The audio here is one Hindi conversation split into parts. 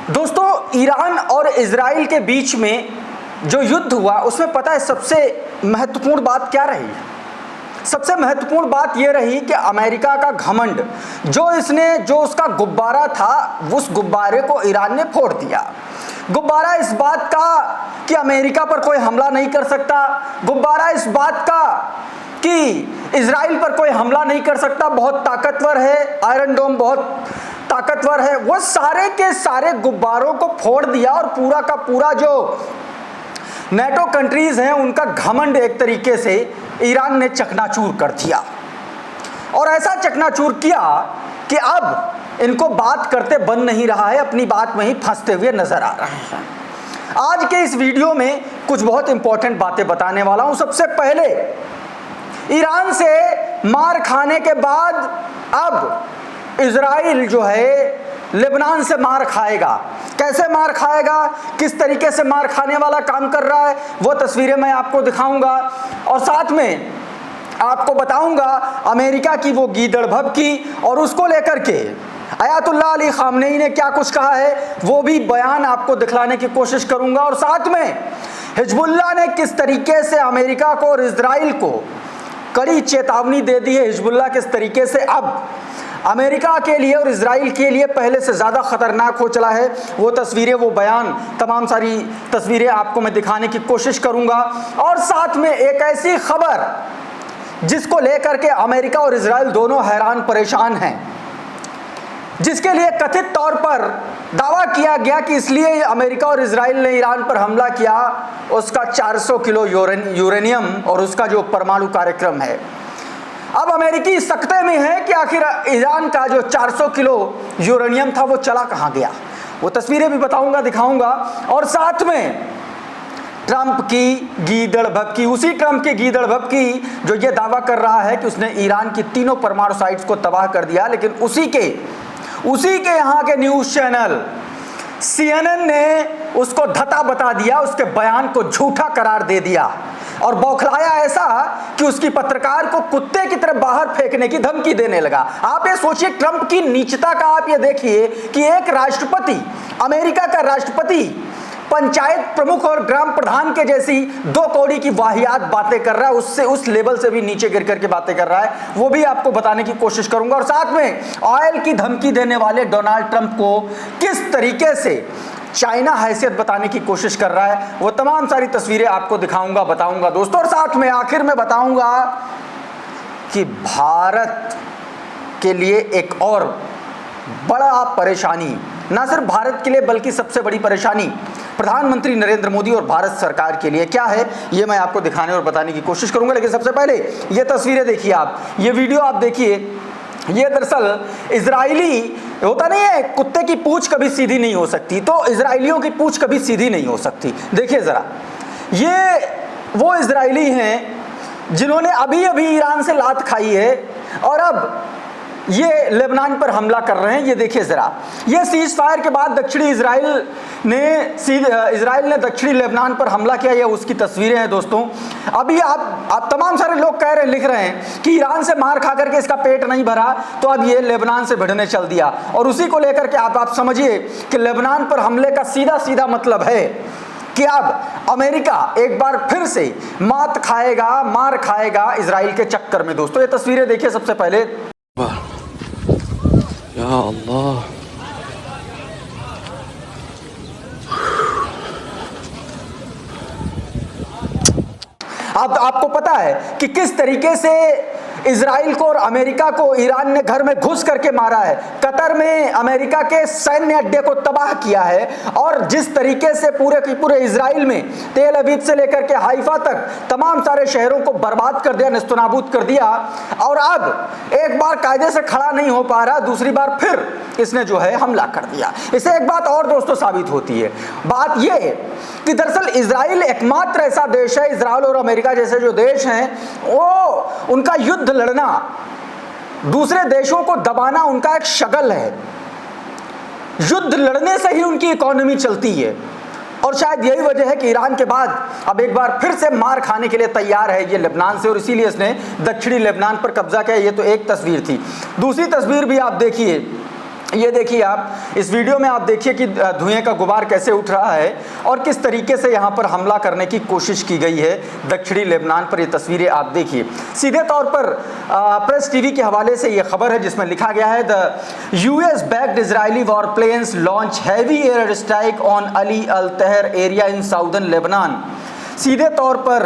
दोस्तों, ईरान और इजराइल के बीच में जो युद्ध हुआ उसमें पता है सबसे महत्वपूर्ण बात क्या रही? सबसे महत्वपूर्ण बात यह रही कि अमेरिका का घमंड, जो उसका गुब्बारा था, उस गुब्बारे को ईरान ने फोड़ दिया। गुब्बारा इस बात का कि अमेरिका पर कोई हमला नहीं कर सकता, गुब्बारा इस बात का कि इजराइल पर कोई हमला नहीं कर सकता, बहुत ताकतवर है, आयरन डोम बहुत ताकतवर है, वो सारे के सारे गुब्बारों को फोड़ दिया और पूरा का पूरा जो नेटो कंट्रीज हैं उनका घमंड एक तरीके से ईरान ने चकनाचूर कर दिया। और ऐसा चकनाचूर किया कि अब इनको बात करते बन नहीं रहा है, अपनी बात में ही फंसते हुए नजर आ रहे हैं। आज के इस वीडियो में कुछ बहुत इंपॉर्टेंट बातें बताने वाला हूं। सबसे पहले, ईरान से मार खाने के बाद अब इजराइल जो है लेबनान से मार खाएगा। कैसे मार खाएगा, किस तरीके से मार खाने वाला काम कर रहा है, वो तस्वीरें मैं आपको दिखाऊंगा और साथ में आपको बताऊंगा अमेरिका की वो गीदड़ भभकी और उसको लेकर के अयातुल्लाह अली खामनेई ने क्या कुछ कहा है, वो भी बयान आपको दिखलाने की कोशिश करूंगा। और साथ में हिजबुल्लाह ने किस तरीके से अमेरिका को और इजराइल को कड़ी चेतावनी दे दी है। हिजबुल्लाह किस तरीके से अब अमेरिका के लिए और इजराइल के लिए पहले से ज़्यादा खतरनाक हो चला है, वो तस्वीरें, वो बयान, तमाम सारी तस्वीरें आपको मैं दिखाने की कोशिश करूंगा। और साथ में एक ऐसी खबर जिसको लेकर के अमेरिका और इजराइल दोनों हैरान परेशान हैं, जिसके लिए कथित तौर पर दावा किया गया कि इसलिए अमेरिका और इजराइल ने ईरान पर हमला किया, उसका 400 किलो यूरेनियम और उसका जो परमाणु कार्यक्रम है। अब अमेरिकी सकते में है कि आखिर ईरान का जो 400 किलो यूरेनियम था वो चला कहाँ गया। वो तस्वीरें भी बताऊंगा, दिखाऊंगा। और साथ में ट्रंप की गीदड़ भभकी, उसी ट्रंप की गीदड़ भभकी जो ये दावा कर रहा है कि उसने ईरान की तीनों परमाणु साइट्स को तबाह कर दिया, लेकिन उसी के यहाँ के न्यूज़ चैनल CNN ने उसको धता बता दिया, उसके बयान को झूठा करार दे दिया और बौखलाया ऐसा कि उसकी पत्रकार को कुत्ते की तरह बाहर फेंकने की धमकी देने लगा। आप ये सोचिए, ट्रंप की नीचता का आप ये देखिए कि एक राष्ट्रपति, अमेरिका का राष्ट्रपति, पंचायत प्रमुख और ग्राम प्रधान के जैसी दो कौड़ी की वाहियात बातें कर रहा है, उससे उस लेवल से भी नीचे गिर करके बातें कर रहा है, वो भी आपको बताने की कोशिश करूंगा। और साथ में ऑयल की धमकी देने वाले डोनाल्ड ट्रंप को किस तरीके से चाइना हैसियत बताने की कोशिश कर रहा है, वो तमाम सारी तस्वीरें आपको दिखाऊंगा, बताऊंगा दोस्तों। और साथ में आखिर में बताऊंगा कि भारत के लिए एक और बड़ा परेशानी, ना सिर्फ भारत के लिए बल्कि सबसे बड़ी परेशानी प्रधानमंत्री नरेंद्र मोदी और भारत सरकार के लिए क्या है, ये मैं आपको दिखाने और बताने की कोशिश करूंगा। लेकिन सबसे पहले ये तस्वीरें देखिए, आप ये वीडियो आप देखिए। ये दरअसल इजरायली, होता नहीं है कुत्ते की पूंछ कभी सीधी नहीं हो सकती, तो इजरायलियों की पूंछ कभी सीधी नहीं हो सकती। देखिए जरा, ये वो इजरायली हैं जिन्होंने अभी अभी ईरान से लात खाई है और अब ये लेबनान पर हमला कर रहे हैं। ये देखिए जरा, ये सीज फायर के बाद इजराइल ने दक्षिणी लेबनान पर हमला किया, ये उसकी तस्वीरें हैं दोस्तों। अभी आप तमाम सारे लोग कह रहे, लिख रहे हैं कि ईरान से मार खा करके इसका पेट नहीं भरा तो अब ये लेबनान से भिड़ने चल दिया। और उसी को लेकर के आप समझिए कि लेबनान पर हमले का सीधा सीधा मतलब है कि अब अमेरिका एक बार फिर से मार खाएगा इजराइल के चक्कर में। दोस्तों ये तस्वीरें देखिए सबसे पहले। या अल्लाह, आपको पता है कि किस तरीके से इजराइल को और अमेरिका को ईरान ने घर में घुस करके मारा है। कतर में अमेरिका के सैन्य अड्डे को तबाह किया है और जिस तरीके से पूरे की पूरे इजराइल में तेल अवीव से लेकर के हाइफा तक तमाम सारे शहरों को बर्बाद कर दिया, नेस्तनाबूद कर दिया। और अब एक बार कायदे से खड़ा नहीं हो पा रहा, दूसरी बार फिर इसने जो है हमला कर दिया। इससे एक बात और दोस्तों साबित होती है, बात यह कि दरअसल इजराइल एकमात्र ऐसा देश है, इजराइल और अमेरिका जैसे जो देश हैं, वो उनका युद्ध लड़ना, दूसरे देशों को दबाना उनका एक शगल है। युद्ध लड़ने से ही उनकी इकोनॉमी चलती है और शायद यही वजह है कि ईरान के बाद अब एक बार फिर से मार खाने के लिए तैयार है ये लेबनान से, और इसीलिए इसने दक्षिणी लेबनान पर कब्जा किया। ये तो एक तस्वीर थी। दूसरी तस्वीर भी आप देखिए, ये देखिए आप इस वीडियो में आप देखिए कि धुएं का गुबार कैसे उठ रहा है और किस तरीके से यहाँ पर हमला करने की कोशिश की गई है दक्षिणी लेबनान पर। ये तस्वीरें आप देखिए। सीधे तौर पर प्रेस टीवी के हवाले से ये खबर है जिसमें लिखा गया है the US backed Israeli war planes launch heavy air strike on Ali al Tahr area in southern Lebanon. सीधे तौर पर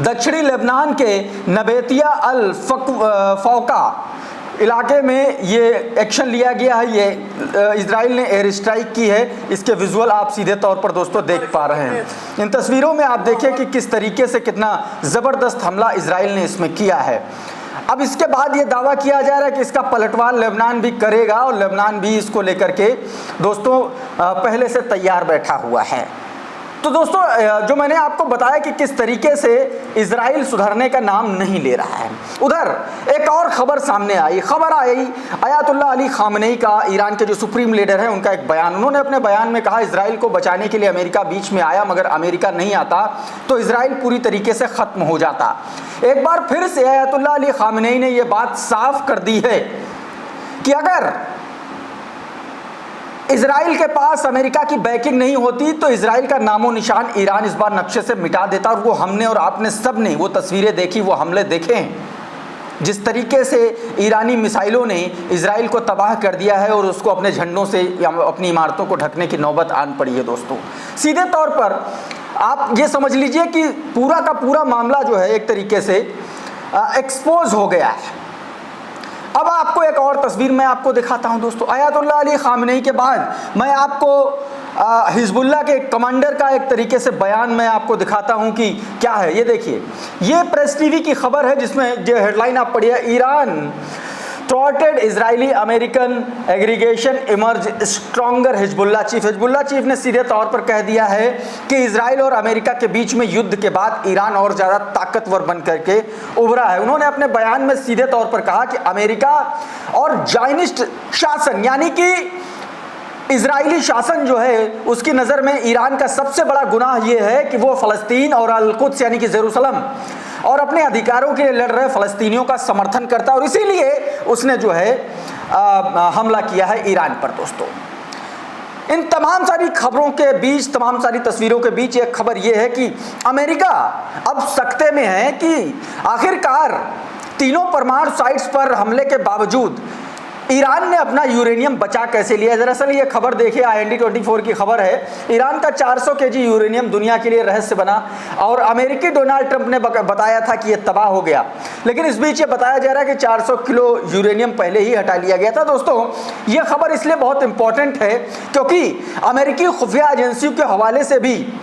दक्षिणी लेबनान के नबेतिया अल फौका इलाके में ये एक्शन लिया गया है। ये इजराइल ने एयर स्ट्राइक की है। इसके विजुअल आप सीधे तौर पर दोस्तों देख पा रहे हैं। इन तस्वीरों में आप देखिए कि किस तरीके से कितना ज़बरदस्त हमला इजराइल ने इसमें किया है। अब इसके बाद ये दावा किया जा रहा है कि इसका पलटवार लेबनान भी करेगा और लेबनान भी इसको लेकर के दोस्तों पहले से तैयार बैठा हुआ है। तो दोस्तों जो मैंने आपको बताया कि किस तरीके से इजराइल सुधरने का नाम नहीं ले रहा है, उधर एक और खबर सामने आई। खबर आई अयातुल्लाह अली खामनेई का, ईरान के जो सुप्रीम लीडर हैं, उनका एक बयान। उन्होंने अपने बयान में कहा इजराइल को बचाने के लिए अमेरिका बीच में आया, मगर अमेरिका नहीं आता तो इजराइल पूरी तरीके से ख़त्म हो जाता। एक बार फिर से अयातुल्लाह अली खामनेई ने यह बात साफ कर दी है कि अगर इजराइल के पास अमेरिका की बैकिंग नहीं होती तो इजराइल का नामो निशान ईरान इस बार नक्शे से मिटा देता। और वो हमने और आपने सब ने वो तस्वीरें देखी, वो हमले देखे हैं जिस तरीके से ईरानी मिसाइलों ने इजराइल को तबाह कर दिया है और उसको अपने झंडों से या अपनी इमारतों को ढकने की नौबत आन पड़ी है। दोस्तों सीधे तौर पर आप ये समझ लीजिए कि पूरा का पूरा मामला जो है एक तरीके से एक्सपोज हो गया है। अब आपको एक और तस्वीर मैं आपको दिखाता हूं दोस्तों। अयातुल्लाह अली खामनेई के बाद मैं आपको हिजबुल्लाह के कमांडर का एक तरीके से बयान मैं आपको दिखाता हूं कि क्या है। ये देखिए, ये प्रेस टीवी की खबर है जिसमें जो हेडलाइन आप पढ़िए, Iran thwarted Israeli American aggregation emerge stronger. Hezbollah chief ने सीधे तौर पर कह दिया है कि इजराइल और अमेरिका के बीच में युद्ध के बाद ईरान और ज़्यादा ताकतवर बन करके उभरा है। उन्होंने अपने बयान में सीधे तौर पर कहा कि अमेरिका और जायनिस्ट शासन यानी कि इजरायली शासन जो है उसकी नज़र में ईरान का सबसे बड़ा गुनाह ये है कि वो फ़लस्तीन और अल-कुद्स यानी कि जेरूसलम और अपने अधिकारों के लिए लड़ रहे फ़लस्तीनियों का समर्थन करता है और इसीलिए उसने जो है हमला किया है ईरान पर। दोस्तों इन तमाम सारी खबरों के बीच, तमाम सारी तस्वीरों के बीच एक खबर यह है कि अमेरिका अब सकते में है कि आखिरकार तीनों परमाणु साइट्स पर हमले के बावजूद ईरान ने अपना यूरेनियम बचा कैसे लिया। दरअसल ये खबर देखिए, IND24 की खबर है। ईरान का 400 केजी यूरेनियम दुनिया के लिए रहस्य बना और अमेरिकी डोनाल्ड ट्रंप ने बताया था कि ये तबाह हो गया, लेकिन इस बीच ये बताया जा रहा है कि 400 किलो यूरेनियम पहले ही हटा लिया गया था। दोस्तों ये खबर इसलिए बहुत इंपॉर्टेंट है क्योंकि अमेरिकी खुफिया एजेंसियों के हवाले से भी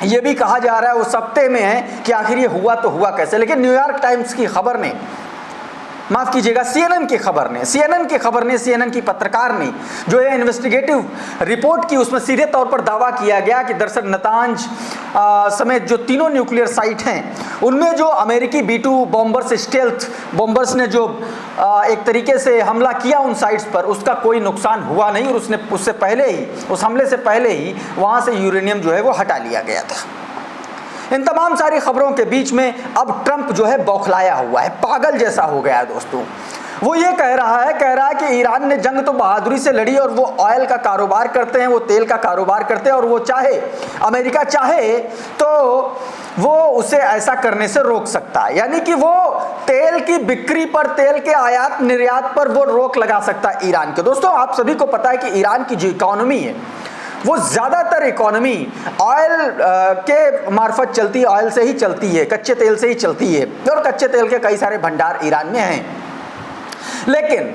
ये भी कहा जा रहा है, वो सख्ते में है कि आखिर ये हुआ तो हुआ कैसे। लेकिन न्यूयॉर्क टाइम्स की खबर ने, माफ़ कीजिएगा, CNN की पत्रकार ने जो है इन्वेस्टिगेटिव रिपोर्ट की, उसमें सीधे तौर पर दावा किया गया कि दरअसल नतांज समेत जो तीनों न्यूक्लियर साइट हैं उनमें जो अमेरिकी B-2 बॉम्बर्स, स्टेल्थ बॉम्बर्स ने जो एक तरीके से हमला किया उन साइट्स पर, उसका कोई नुकसान हुआ नहीं और उसने उससे पहले ही, उस हमले से पहले ही वहाँ से यूरेनियम जो है वो हटा लिया गया था। इन तमाम सारी खबरों के बीच में अब ट्रंप जो है बौखलाया हुआ है, पागल जैसा हो गया है। दोस्तों वो ये कह रहा है कि ईरान ने जंग तो बहादुरी से लड़ी और वो ऑयल का कारोबार करते हैं, वो तेल का कारोबार करते हैं और वो चाहे, अमेरिका चाहे तो वो उसे ऐसा करने से रोक सकता है, यानी कि वो तेल की बिक्री पर, तेल के आयात निर्यात पर वो रोक लगा सकता है ईरान के। दोस्तों आप सभी को पता है कि ईरान की जो इकॉनमी है वो ज़्यादातर इकॉनमी ऑयल के मार्फत चलती है, ऑयल से ही चलती है, कच्चे तेल से ही चलती है और कच्चे तेल के कई सारे भंडार ईरान में हैं। लेकिन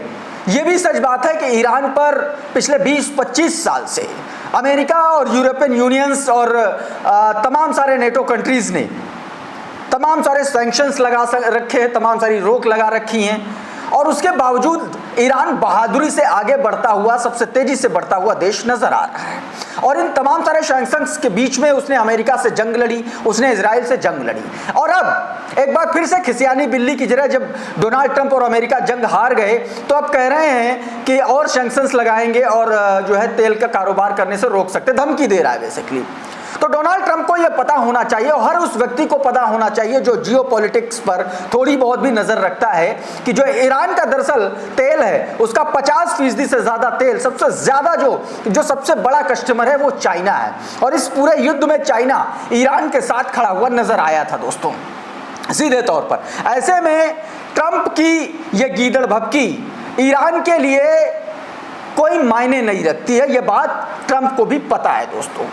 ये भी सच बात है कि ईरान पर पिछले 20-25 साल से अमेरिका और यूरोपियन यूनियंस और तमाम सारे नेटो कंट्रीज़ ने तमाम सारे सैंक्शंस लगा रखे हैं, तमाम सारी रोक लगा रखी हैं और उसके बावजूद ईरान बहादुरी से आगे बढ़ता हुआ, सबसे तेजी से बढ़ता हुआ देश नजर आ रहा है। और इन तमाम सारे सैंक्शंस के बीच में उसने अमेरिका से जंग लड़ी, उसने इजराइल से जंग लड़ी और अब एक बार फिर से खिसियानी बिल्ली की जगह जब डोनाल्ड ट्रंप और अमेरिका जंग हार गए तो अब कह रहे हैं कि और सैंक्शंस लगाएंगे और जो है तेल का कारोबार करने से रोक सकते, धमकी दे रहा है बेसिकली। तो डोनाल्ड ट्रंप को यह पता होना चाहिए और हर उस व्यक्ति को पता होना चाहिए जो जियोपॉलिटिक्स पर थोड़ी बहुत भी नजर रखता है कि जो ईरान का दरअसल तेल है उसका 50% से ज्यादा तेल सबसे ज्यादा जो सबसे बड़ा कस्टमर है वो चाइना है। और इस पूरे युद्ध में चाइना ईरान के साथ खड़ा हुआ नजर आया था दोस्तों सीधे तौर पर। ऐसे में ट्रंप की यह गीदड़ भभकी ईरान के लिए कोई मायने नहीं रखती है, यह बात ट्रंप को भी पता है दोस्तों।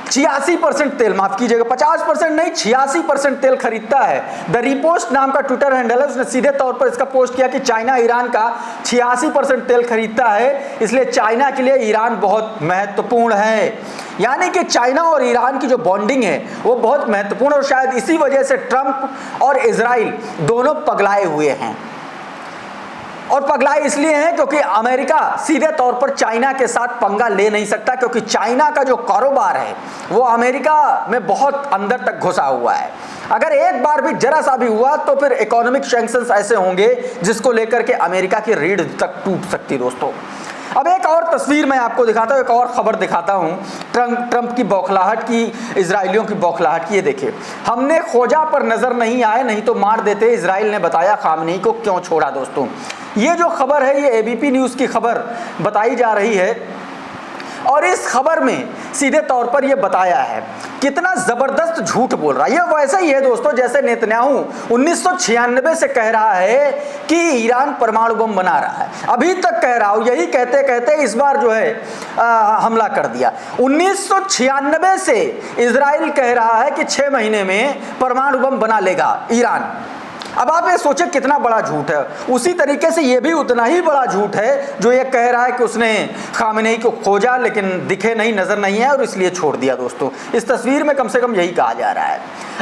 86% तेल, माफ कीजिएगा 50% नहीं 86% तेल खरीदता है। द रिपोस्ट नाम का ट्विटर हैंडल है, उसने सीधे तौर पर इसका पोस्ट किया कि चाइना ईरान का 86% तेल खरीदता है, इसलिए चाइना के लिए ईरान बहुत महत्वपूर्ण है। यानी कि चाइना और ईरान की जो बॉन्डिंग है वो बहुत महत्वपूर्ण, और शायद इसी वजह से ट्रंप और इजराइल दोनों पगलाए हुए हैं। और पगलाए इसलिए हैं क्योंकि अमेरिका सीधे तौर पर चाइना के साथ पंगा ले नहीं सकता, क्योंकि चाइना का जो कारोबार है वो अमेरिका में बहुत अंदर तक घुसा हुआ है। अगर एक बार भी जरा सा भी हुआ तो फिर इकोनॉमिक सैंक्शंस ऐसे होंगे जिसको लेकर के अमेरिका की रीढ़ तक टूट सकती दोस्तों। अब एक और तस्वीर मैं आपको दिखाता हूँ, एक और खबर दिखाता हूँ ट्रंप की बौखलाहट की, इजराइलियों की बौखलाहट की। ये देखिए, हमने खोजा पर नजर नहीं आए, नहीं तो मार देते, इजराइल ने बताया खामनेई को क्यों छोड़ा। दोस्तों ये जो खबर है ये एबीपी न्यूज़ की खबर बताई जा रही है, और इस खबर में सीधे तौर पर यह बताया है कितना जबरदस्त झूठ बोल रहा है। यह वैसा ही है दोस्तों जैसे नेतन्याहू 1996 से कह रहा है कि ईरान परमाणु बम बना रहा है, अभी तक कह रहा हूं, यही कहते कहते इस बार जो है हमला कर दिया। 1996 से इजराइल कह रहा है कि 6 महीने में परमाणु बम बना लेगा ईरान। अब आप ये सोचे कितना बड़ा झूठ है। उसी तरीके से ये भी उतना ही बड़ा झूठ है जो ये कह रहा है कि उसने खामेनेई को खोजा लेकिन दिखे नहीं, नजर नहीं है और इसलिए छोड़ दिया। दोस्तों इस तस्वीर में कम से कम यही कहा जा रहा है।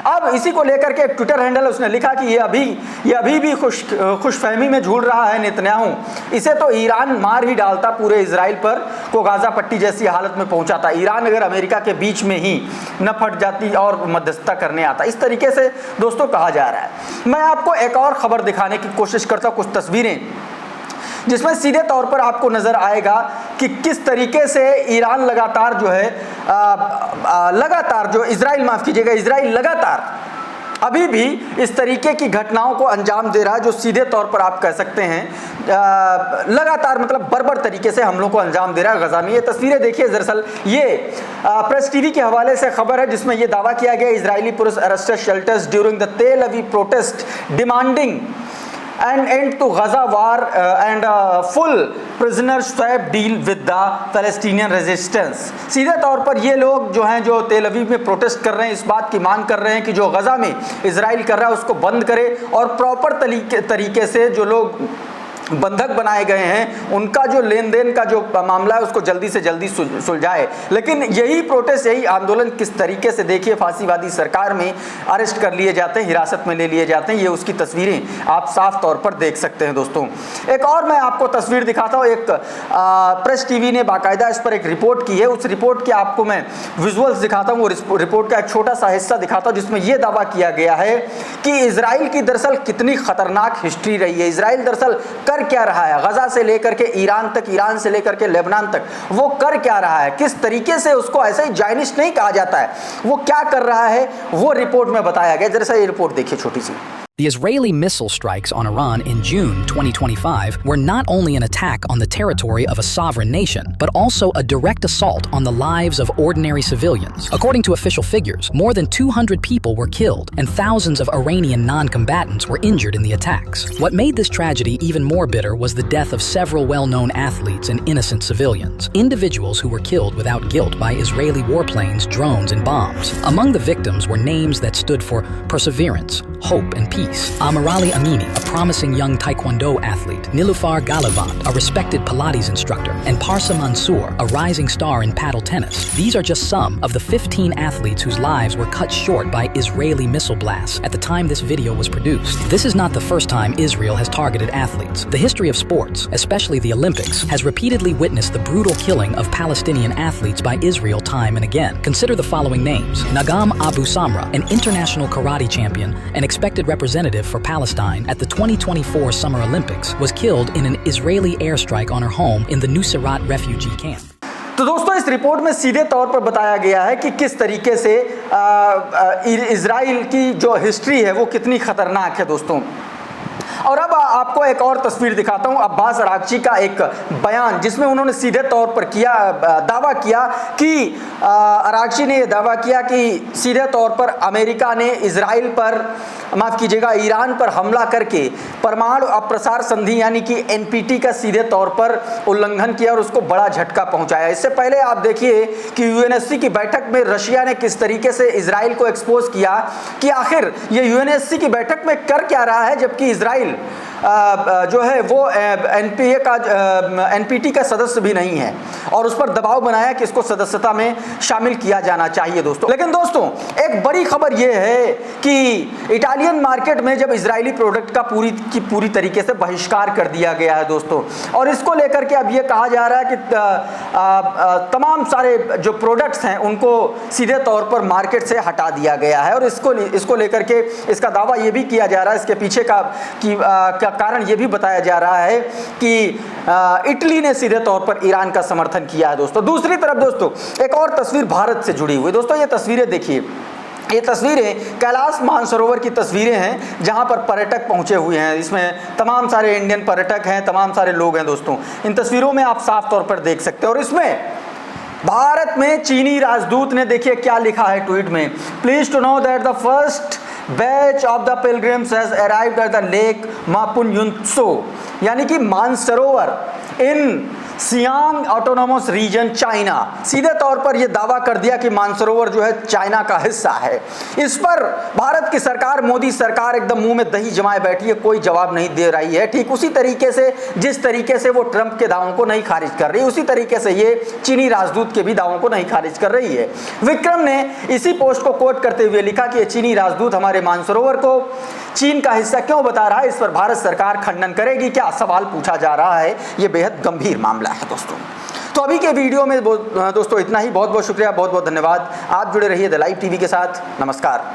अब इसी को लेकर के एक ट्विटर हैंडल उसने लिखा कि ये अभी भी खुशफहमी में झूल रहा है नेतन्याहू, इसे तो ईरान मार ही डालता, पूरे इजराइल पर को गाजा पट्टी जैसी हालत में पहुंचाता, ईरान अगर अमेरिका के बीच में ही न फट जाती और मध्यस्थता करने आता। इस तरीके से दोस्तों कहा जा रहा है। मैं आपको एक और खबर दिखाने की कोशिश करता हूं, कुछ तस्वीरें जिसमें सीधे तौर पर आपको नजर आएगा कि किस तरीके से ईरान लगातार जो है लगातार जो इजराइल, माफ कीजिएगा, इजराइल लगातार अभी भी इस तरीके की घटनाओं को अंजाम दे रहा है जो सीधे तौर पर आप कह सकते हैं लगातार मतलब बर्बर तरीके से हमलों को अंजाम दे रहा है गजा में। ये तस्वीरें देखिए, दरअसल ये प्रेस टीवी के हवाले से खबर है जिसमें यह दावा किया गया Israeli police arrested shelters during the Tel Aviv protest demanding end end to Gaza war and full prisoner swap deal with the Palestinian resistance. सीधे तौर पर ये लोग जो हैं जो तेल अवीव में प्रोटेस्ट कर रहे हैं, इस बात की मांग कर रहे हैं कि जो गजा में इजराइल कर रहा है उसको बंद करे और प्रॉपर तरीके से जो लोग बंधक बनाए गए हैं उनका जो लेन देन का जो मामला है उसको जल्दी से जल्दी सुलझाए। लेकिन यही प्रोटेस्ट, यही आंदोलन किस तरीके से देखिए फांसीवादी सरकार में अरेस्ट कर लिए जाते हैं, हिरासत में ले लिए जाते हैं, ये उसकी तस्वीरें आप साफ तौर पर देख सकते हैं। दोस्तों एक और मैं आपको तस्वीर दिखाता हूँ, एक प्रेस टीवी ने बाकायदा इस पर एक रिपोर्ट की है, उस रिपोर्ट के आपको मैं विजुअल्स दिखाता हूँ। वो रिपोर्ट का एक छोटा सा हिस्सा दिखाता हूँ जिसमें यह दावा किया गया है कि इजराइल की दरअसल कितनी खतरनाक हिस्ट्री रही है। इजराइल दरअसल कर क्या रहा है, गजा से लेकर के ईरान तक, ईरान से लेकर के लेबनान तक, वो कर क्या रहा है, किस तरीके से उसको ऐसे ही जायनिश नहीं कहा जाता है, वो क्या कर रहा है वो रिपोर्ट में बताया गया। जरा सा ये रिपोर्ट देखिए छोटी सी। The Israeli missile strikes on Iran in June 2025 were not only an attack on the territory of a sovereign nation, but also a direct assault on the lives of ordinary civilians. According to official figures, more than 200 people were killed and thousands of Iranian non-combatants were injured in the attacks. What made this tragedy even more bitter was the death of several well-known athletes and innocent civilians, individuals who were killed without guilt by Israeli warplanes, drones, and bombs. Among the victims were names that stood for perseverance, hope, and peace. Amirali Amini, a promising young Taekwondo athlete, Nilufar Galavant, a respected Pilates instructor, and Parsa Mansour, a rising star in paddle tennis. These are just some of the 15 athletes whose lives were cut short by Israeli missile blasts at the time this video was produced. This is not the first time Israel has targeted athletes. The history of sports, especially the Olympics, has repeatedly witnessed the brutal killing of Palestinian athletes by Israel time and again. Consider the following names. Nagam Abu Samra, an international karate champion and expected representative for Palestine at the 2024 Summer Olympics, was killed in an Israeli airstrike on her home in the Nuseirat refugee camp. तो दोस्तों इस रिपोर्ट में सीधे तौर पर बताया गया है कि किस तरीके से इजराइल की जो हिस्ट्री है वो कितनी खतरनाक है दोस्तों। और अब आपको एक और तस्वीर दिखाता हूं, अब्बास अरागची का एक बयान जिसमें उन्होंने सीधे तौर पर दावा किया कि अरागची ने यह दावा किया कि सीधे तौर पर अमेरिका ने इजराइल पर, माफ़ कीजिएगा, ईरान पर हमला करके परमाणु अप्रसार संधि यानी कि एनपीटी का सीधे तौर पर उल्लंघन किया और उसको बड़ा झटका पहुंचाया। इससे पहले आप देखिए कि यूएनएससी की बैठक में रशिया ने किस तरीके से इजराइल को एक्सपोज किया कि आखिर ये यूएनएससी की बैठक में कर क्या रहा है, जबकि इजराइल जो है वो एनपीटी का सदस्य भी नहीं है, और उस पर दबाव बनाया कि इसको सदस्यता में शामिल किया जाना चाहिए दोस्तों। लेकिन दोस्तों एक बड़ी खबर यह है कि इटालियन मार्केट में जब इजरायली प्रोडक्ट का पूरी तरीके से बहिष्कार कर दिया गया है दोस्तों, और इसको लेकर के अब ये कहा जा रहा है कि तमाम सारे जो प्रोडक्ट्स हैं उनको सीधे तौर पर मार्केट से हटा दिया गया है, और इसको लेकर के इसका दावा ये भी किया जा रहा है, इसके पीछे का कारण ये भी बताया जा रहा है कि इटली ने सीधे तौर पर ईरान का समर्थन किया है दोस्तों। दूसरी तरफ दोस्तों एक और तस्वीर भारत से जुड़ी हुई दोस्तों, ये तस्वीरें देखिए, ये तस्वीरें कैलाश मानसरोवर की तस्वीरें हैं जहां पर पर्यटक पहुंचे हुए हैं। इसमें तमाम सारे इंडियन पर्यटक हैं, तमाम सारे लोग हैं दोस्तों। इन तस्वीरों में आप साफ तौर पर देख सकते हैं, और इसमें भारत में चीनी राजदूत ने देखिए क्या लिखा है ट्वीट में, please to know that the first batch of the pilgrims has arrived at the lake Mapam Yumco, यानी कि Mansarovar in Xizang autonomous region China. सीधे तौर पर यह दावा कर दिया कि मानसरोवर जो है चाइना का हिस्सा है। इस पर भारत की सरकार, मोदी सरकार एकदम मुंह में दही जमाए बैठी है, कोई जवाब नहीं दे रही है। ठीक उसी तरीके से जिस तरीके से वो ट्रंप के दावों को नहीं खारिज कर रही, उसी तरीके से ये चीनी राजदूत के भी दावों को नहीं खारिज कर रही है। विक्रम ने इसी पोस्ट को कोट करते हुए लिखा कि ये चीनी राजदूत हमारे मानसरोवर को चीन का हिस्सा क्यों बता रहा है, इस पर भारत सरकार खंडन करेगी क्या, सवाल पूछा जा रहा है। ये बेहद गंभीर मामला है दोस्तों। तो अभी के वीडियो में दोस्तों इतना ही। बहुत बहुत शुक्रिया, बहुत बहुत धन्यवाद। आप जुड़े रहिए द लाइव टीवी के साथ। नमस्कार।